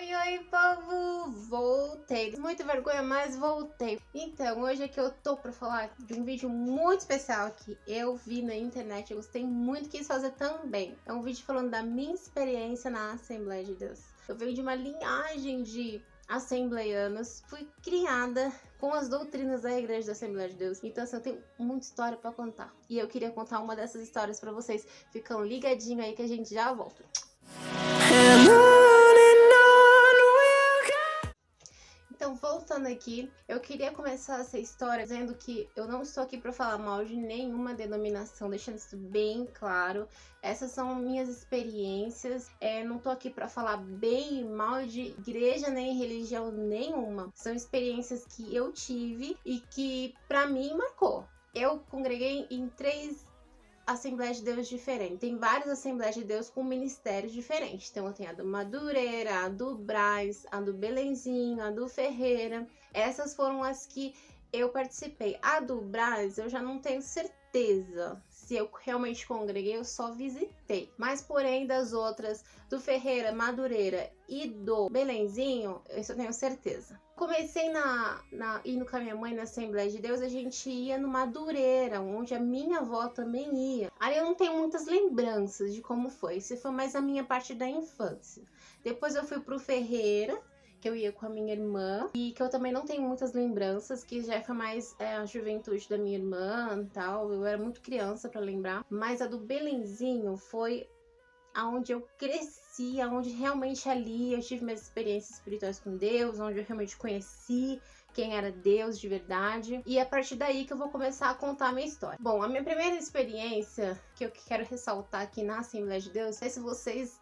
Oi, povo! Voltei. Muita vergonha, mas voltei. Então, hoje aqui eu tô pra falar de um vídeo muito especial que eu vi na internet. Eu gostei muito, quis fazer também. É um vídeo falando da minha experiência na Assembleia de Deus. Eu venho de uma linhagem de assembleianos. Fui criada com as doutrinas da Igreja da Assembleia de Deus. Então, assim, eu tenho muita história pra contar. E eu queria contar uma dessas histórias pra vocês. Ficam ligadinho aí que a gente já volta. Então, voltando aqui, eu queria começar essa história dizendo que eu não estou aqui para falar mal de nenhuma denominação, deixando isso bem claro. Essas são minhas experiências, não estou aqui para falar bem e mal de igreja nem religião nenhuma. São experiências que eu tive e que para mim marcou. Eu congreguei em 3 Assembleias de Deus diferentes. Tem várias Assembleias de Deus com ministérios diferentes. Então eu tenho a do Madureira, a do Braz, a do Belenzinho, a do Ferreira. Essas foram as que eu participei. A do Braz eu já não tenho certeza se eu realmente congreguei, eu só visitei. Mas porém das outras, do Ferreira, Madureira e do Belenzinho, isso eu tenho certeza. Comecei indo com a minha mãe na Assembleia de Deus, a gente ia no Madureira, onde a minha avó também ia. Aí eu não tenho muitas lembranças de como foi, isso foi mais a minha parte da infância. Depois eu fui pro Ferreira, que eu ia com a minha irmã, e que eu também não tenho muitas lembranças, que já foi mais a juventude da minha irmã e tal, eu era muito criança pra lembrar. Mas a do Belenzinho foi aonde eu cresci, aonde realmente ali eu tive minhas experiências espirituais com Deus, onde eu realmente conheci quem era Deus de verdade. E é a partir daí que eu vou começar a contar a minha história. Bom, a minha primeira experiência que eu quero ressaltar aqui na Assembleia de Deus, não sei se vocês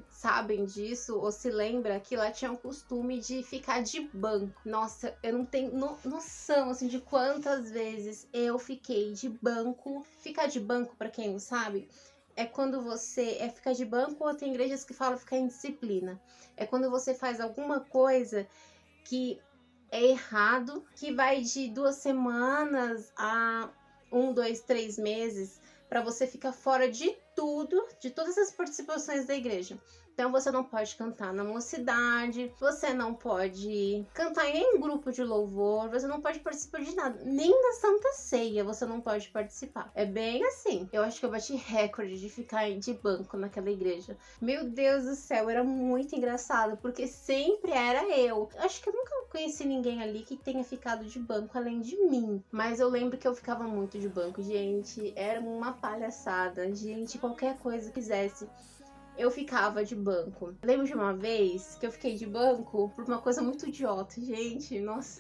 sabem disso ou se lembra que lá tinha o costume de ficar de banco. Nossa, eu não tenho noção assim, de quantas vezes eu fiquei de banco. Ficar de banco, pra quem não sabe, é quando você ficar de banco, ou tem igrejas que falam ficar em disciplina. É quando você faz alguma coisa que é errado, que vai de 2 semanas a 1, 2, 3 meses, para você ficar fora de tudo, de todas as participações da igreja. Então você não pode cantar na mocidade, você não pode cantar em nenhum grupo de louvor, você não pode participar de nada, nem da Santa Ceia você não pode participar. É bem assim. Eu acho que eu bati recorde de ficar de banco naquela igreja. Meu Deus do céu, era muito engraçado, porque sempre era eu. Acho que eu nunca conheci ninguém ali que tenha ficado de banco além de mim. Mas eu lembro que eu ficava muito de banco, gente. Era uma palhaçada, gente, qualquer coisa que fizesse, eu ficava de banco. Lembro de uma vez que eu fiquei de banco por uma coisa muito idiota, gente, nossa.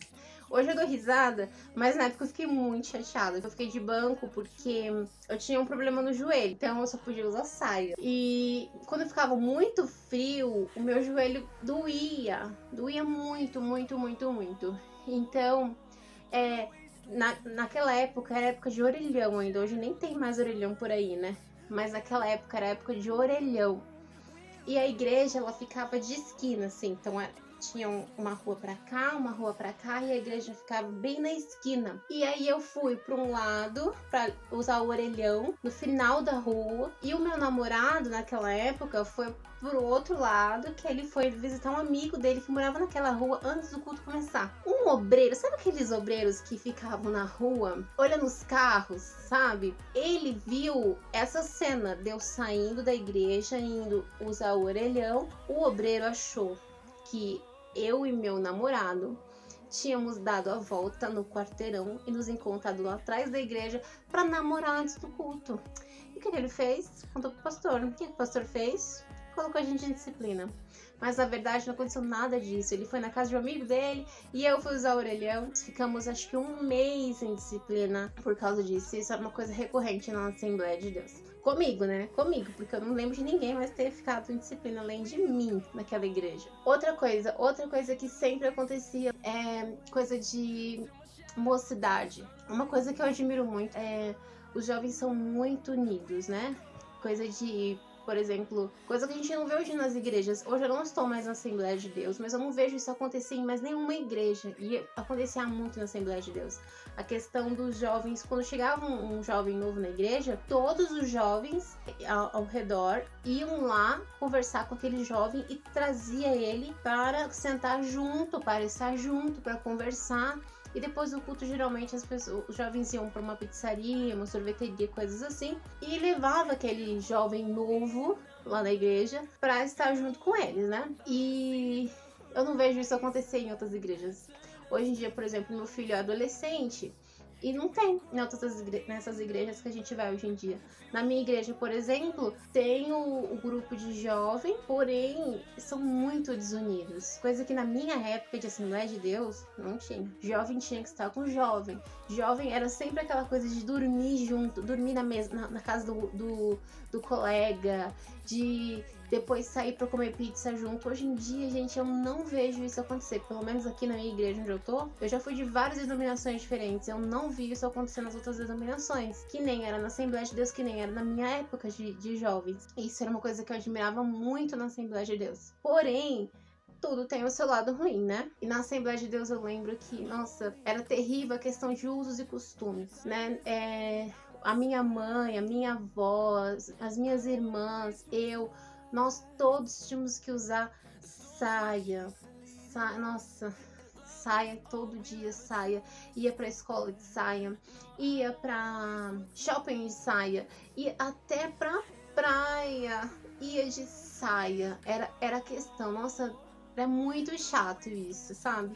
Hoje eu dou risada, mas na época eu fiquei muito chateada. Eu fiquei de banco porque eu tinha um problema no joelho, então eu só podia usar saia. E quando ficava muito frio, o meu joelho doía. Doía muito, muito, muito, muito. Então, naquela época, era época de orelhão ainda. Hoje nem tem mais orelhão por aí, né? Mas naquela época era época de orelhão. E a igreja, ela ficava de esquina, assim. Então tinha uma rua pra cá, uma rua pra cá, e a igreja ficava bem na esquina. E aí eu fui pra um lado pra usar o orelhão, no final da rua. E o meu namorado, naquela época, foi pro outro lado, que ele foi visitar um amigo dele que morava naquela rua antes do culto começar. Um obreiro, sabe aqueles obreiros que ficavam na rua olhando os carros, sabe? Ele viu essa cena de eu saindo da igreja, indo usar o orelhão. O obreiro achou que eu e meu namorado tínhamos dado a volta no quarteirão e nos encontrado lá atrás da igreja para namorar antes do culto. E o que ele fez? Contou pro pastor. O que o pastor fez? Colocou a gente em disciplina. Mas na verdade não aconteceu nada disso. Ele foi na casa de um amigo dele e eu fui usar o orelhão. Ficamos acho que 1 mês em disciplina por causa disso. Isso era uma coisa recorrente na Assembleia de Deus. Comigo, né? Comigo, porque eu não lembro de ninguém mais ter ficado em disciplina além de mim naquela igreja. Outra coisa que sempre acontecia é coisa de mocidade. Uma coisa que eu admiro muito é os jovens são muito unidos, né? Coisa de por exemplo, coisa que a gente não vê hoje nas igrejas. Hoje eu não estou mais na Assembleia de Deus, mas eu não vejo isso acontecer em mais nenhuma igreja. E acontecia muito na Assembleia de Deus. A questão dos jovens, quando chegava um jovem novo na igreja, todos os jovens ao redor iam lá conversar com aquele jovem e trazia ele para sentar junto, para estar junto, para conversar. E depois do culto, geralmente os jovens iam para uma pizzaria, uma sorveteria, coisas assim, e levava aquele jovem novo lá na igreja para estar junto com eles, né? E eu não vejo isso acontecer em outras igrejas. Hoje em dia, por exemplo, meu filho é adolescente e não tem nessas igrejas que a gente vai hoje em dia. Na minha igreja, por exemplo, tem o grupo de jovem, porém são muito desunidos. Coisa que na minha época de Assembleia de Deus não tinha. Jovem tinha que estar com jovem. Jovem era sempre aquela coisa de dormir junto, dormir na casa do colega, de depois sair pra comer pizza junto. Hoje em dia, gente, eu não vejo isso acontecer. Pelo menos aqui na minha igreja onde eu tô, eu já fui de várias denominações diferentes. Eu não vi isso acontecer nas outras denominações. Que nem era na Assembleia de Deus, que nem era na minha época de jovens. Isso era uma coisa que eu admirava muito na Assembleia de Deus. Porém, tudo tem o seu lado ruim, né? E na Assembleia de Deus eu lembro que, nossa, era terrível a questão de usos e costumes, né? A minha mãe, a minha avó, as minhas irmãs, nós todos tínhamos que usar saia. Nossa, saia todo dia, saia. Ia pra escola de saia, ia pra shopping de saia, ia até pra praia, ia de saia. Era a questão, nossa, era muito chato isso, sabe?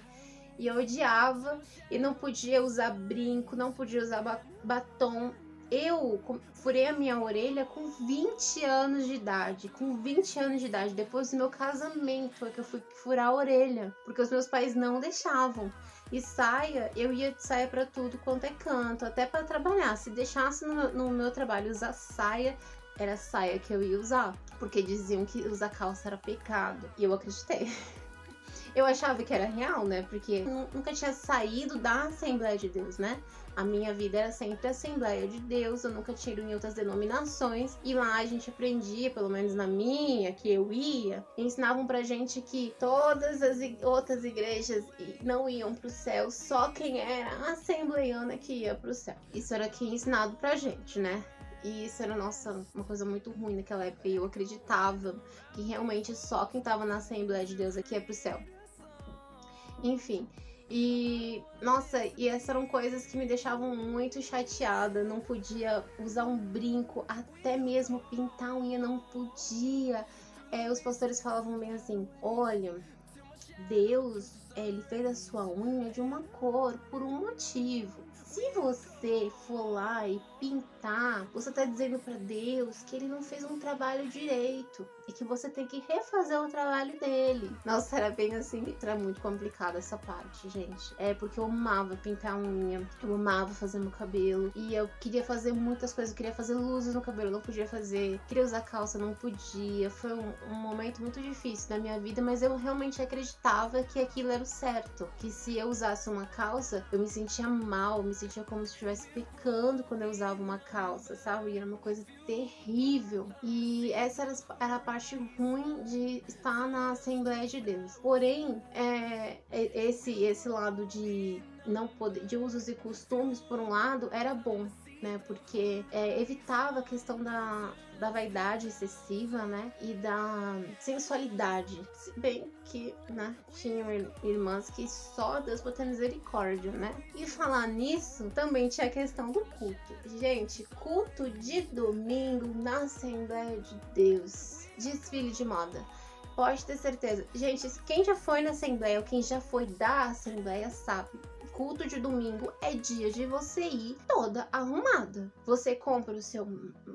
E eu odiava, e não podia usar brinco, não podia usar batom. Eu furei a minha orelha com 20 anos de idade. Com 20 anos de idade, depois do meu casamento, é que eu fui furar a orelha. Porque os meus pais não deixavam. E saia, eu ia de saia pra tudo quanto é canto, até pra trabalhar. Se deixasse no meu trabalho usar saia, era saia que eu ia usar. Porque diziam que usar calça era pecado. E eu acreditei. Eu achava que era real, né? Porque eu nunca tinha saído da Assembleia de Deus, né? A minha vida era sempre Assembleia de Deus, eu nunca tinha ido em outras denominações. E lá a gente aprendia, pelo menos na minha, que eu ia, ensinavam pra gente que todas as outras igrejas não iam pro céu, só quem era assembleiana que ia pro céu. Isso era que ensinado pra gente, né? E isso era, nossa, uma coisa muito ruim naquela época. E eu acreditava que realmente só quem tava na Assembleia de Deus aqui ia pro céu. Enfim, e nossa, e essas eram coisas que me deixavam muito chateada. Não podia usar um brinco, até mesmo pintar a unha não podia. Os pastores falavam bem assim: olha, Deus, ele fez a sua unha de uma cor por um motivo. Se você for lá e pintar, você tá dizendo para Deus que ele não fez um trabalho direito e que você tem que refazer o trabalho dele. Nossa, era bem assim, era muito complicado essa parte, gente. Porque eu amava pintar a unha, eu amava fazer meu cabelo e eu queria fazer muitas coisas, eu queria fazer luzes no cabelo, não podia fazer, queria usar calça, não podia. Foi um momento muito difícil da minha vida, mas eu realmente acreditava que aquilo era o certo, que se eu usasse uma calça, eu me sentia mal, me sentia como se estivesse pecando quando eu usava uma calça, sabe? E era uma coisa terrível. E essa era a parte ruim de estar na Assembleia de Deus. Porém, esse lado de não poder, de usos e costumes, por um lado, era bom, né? Porque evitava a questão da vaidade excessiva, né? E da sensualidade. Se bem que, né, tinham irmãs que só Deus pode ter misericórdia, né? E falar nisso, também tinha a questão do culto. Gente, culto de domingo na Assembleia de Deus. Desfile de moda. Pode ter certeza. Gente, quem já foi na Assembleia ou quem já foi da Assembleia sabe. Culto de domingo é dia de você ir toda arrumada. Você compra o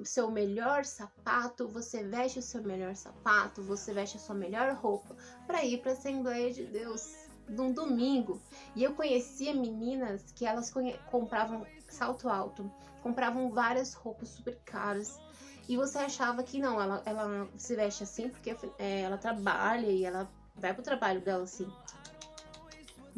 seu melhor sapato, você veste o seu melhor sapato, você veste a sua melhor roupa para ir para a Assembleia de Deus num domingo. E eu conhecia meninas que elas compravam salto alto, compravam várias roupas super caras. E você achava que não, ela se veste assim porque ela trabalha e ela vai pro trabalho dela assim.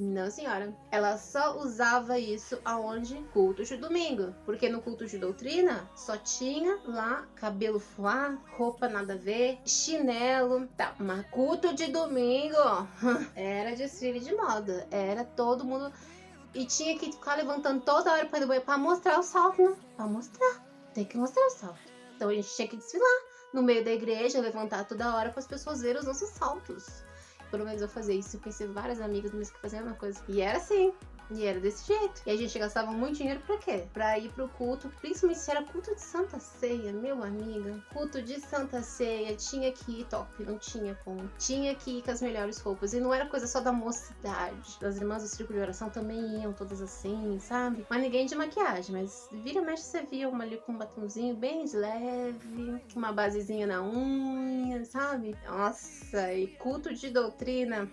Não, senhora. Ela só usava isso aonde? Culto de domingo. Porque no culto de doutrina só tinha lá cabelo fuá, roupa nada a ver, chinelo, tá. Mas culto de domingo era desfile de moda. Era todo mundo. E tinha que ficar levantando toda hora para ir no banheiro pra mostrar o salto, né? Pra mostrar. Tem que mostrar o salto. Então a gente tinha que desfilar no meio da igreja, levantar toda hora para as pessoas verem os nossos saltos. Pelo menos eu fazia isso. Eu conheci várias amigas minhas que faziam a mesma coisa. E era assim. E era desse jeito. E a gente gastava muito dinheiro pra quê? Pra ir pro culto. Principalmente se era culto de Santa Ceia, meu amiga. Culto de Santa Ceia. Tinha que ir top. Não tinha como. Tinha que ir com as melhores roupas. E não era coisa só da mocidade. As irmãs do círculo de oração também iam todas assim, sabe? Mas ninguém de maquiagem. Mas vira e mexe você via uma ali com um batomzinho bem de leve. Uma basezinha na unha, sabe? Nossa, e culto de doutrina.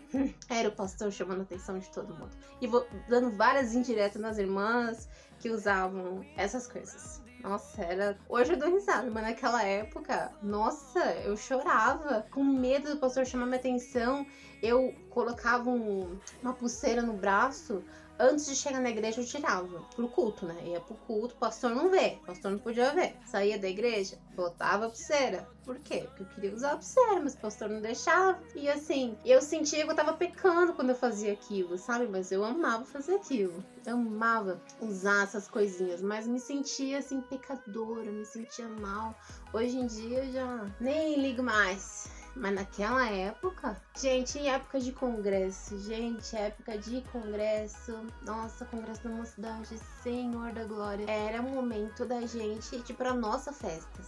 Era o pastor chamando a atenção de todo mundo. E vou dando várias indiretas nas irmãs que usavam essas coisas. Nossa, era... Hoje eu dou risada, mas naquela época, nossa, eu chorava. Com medo do pastor chamar minha atenção, eu colocava uma pulseira no braço. Antes de chegar na igreja eu tirava, pro culto, né? Ia pro culto, o pastor não vê, o pastor não podia ver. Saía da igreja, botava a pulseira. Por quê? Porque eu queria usar a pulseira, mas o pastor não deixava. E assim, eu sentia que eu tava pecando quando eu fazia aquilo, sabe? Mas eu amava fazer aquilo. Eu amava usar essas coisinhas, mas me sentia assim, pecadora, me sentia mal. Hoje em dia eu já nem ligo mais. Mas naquela época, gente, em época de congresso, nossa, congresso da mocidade, Senhor da Glória, era o momento da gente ir pra nossa festa.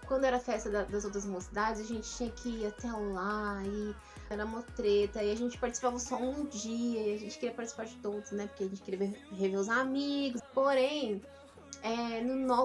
Quando era a festa das outras mocidades, a gente tinha que ir até lá e era uma treta, e a gente participava só um dia, e a gente queria participar de todos, né, porque a gente queria rever os amigos, porém...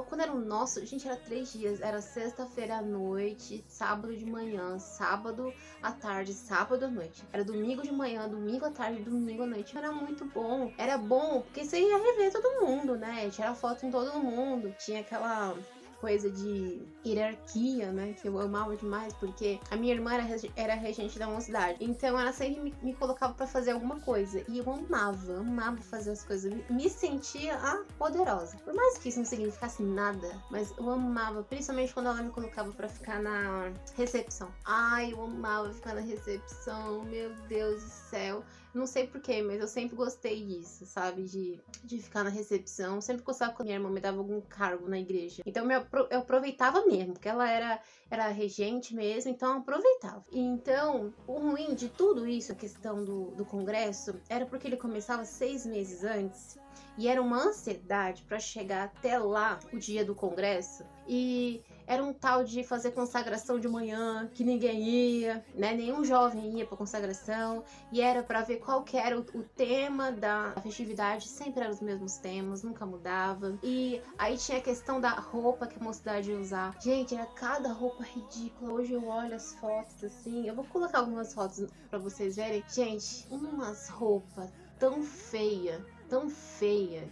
quando era o nosso, gente, era 3 dias, era sexta-feira à noite, sábado de manhã, sábado à tarde, sábado à noite, era domingo de manhã, domingo à tarde, domingo à noite, era muito bom, era bom, porque você ia rever todo mundo, né, tirar foto em todo mundo, tinha aquela... coisa de hierarquia, né, que eu amava demais, porque a minha irmã era regente da mocidade, então ela sempre me colocava pra fazer alguma coisa, e eu amava fazer as coisas, me sentia a poderosa, por mais que isso não significasse nada, mas eu amava, principalmente quando ela me colocava pra ficar na recepção. Ai, eu amava ficar na recepção, meu Deus do céu. Não sei porquê, mas eu sempre gostei disso, sabe? De ficar na recepção. Sempre gostava quando minha irmã me dava algum cargo na igreja. Então eu aproveitava mesmo, porque ela era regente mesmo, então eu aproveitava. Então, o ruim de tudo isso, a questão do congresso, era porque ele começava 6 meses antes. E era uma ansiedade para chegar até lá, o dia do congresso. E era um tal de fazer consagração de manhã, que ninguém ia, né? Nenhum jovem ia pra consagração. E era para ver qual que era o tema da festividade. Sempre eram os mesmos temas, nunca mudava. E aí tinha a questão da roupa que a mocidade ia usar. Gente, era cada roupa ridícula. Hoje eu olho as fotos assim. Eu vou colocar algumas fotos para vocês verem. Gente, umas roupas tão feia,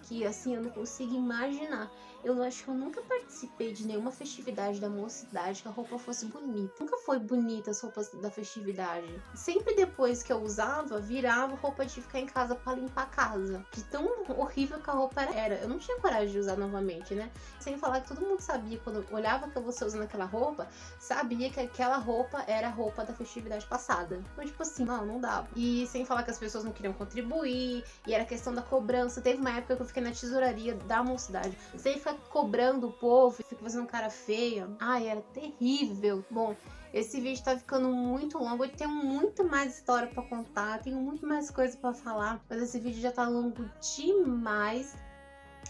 que assim eu não consigo imaginar. Eu acho que eu nunca participei de nenhuma festividade da mocidade que a roupa fosse bonita. Nunca foi bonita as roupas da festividade. Sempre depois que eu usava, virava roupa de ficar em casa pra limpar a casa. De tão horrível que a roupa era. Eu não tinha coragem de usar novamente, né? Sem falar que todo mundo sabia, quando olhava que você usando aquela roupa, sabia que aquela roupa era a roupa da festividade passada. Então, tipo assim, não dava. E sem falar que as pessoas não queriam contribuir, e era questão da cobrança. Teve uma época que eu fiquei na tesouraria da mocidade. Sem ficar cobrando o povo, fica fazendo cara feia. Ai, era terrível. Bom, esse vídeo tá ficando muito longo. Eu tenho muito mais história pra contar, tenho muito mais coisa pra falar, mas esse vídeo já tá longo demais.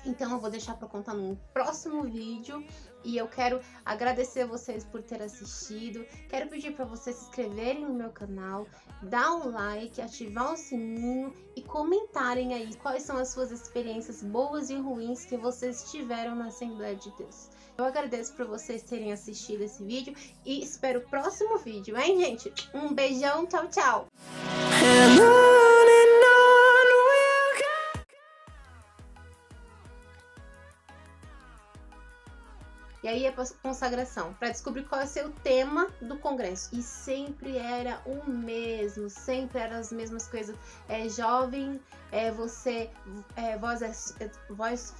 Então eu vou deixar pra contar num próximo vídeo. E eu quero agradecer vocês por ter assistido. Quero pedir para vocês se inscreverem no meu canal, dar um like, ativar o sininho e comentarem aí quais são as suas experiências boas e ruins que vocês tiveram na Assembleia de Deus. Eu agradeço por vocês terem assistido esse vídeo e espero o próximo vídeo, hein, gente? Um beijão, tchau, tchau! E aí é pra consagração, para descobrir qual é o seu tema do congresso. E sempre era o mesmo, sempre eram as mesmas coisas. Jovem, voz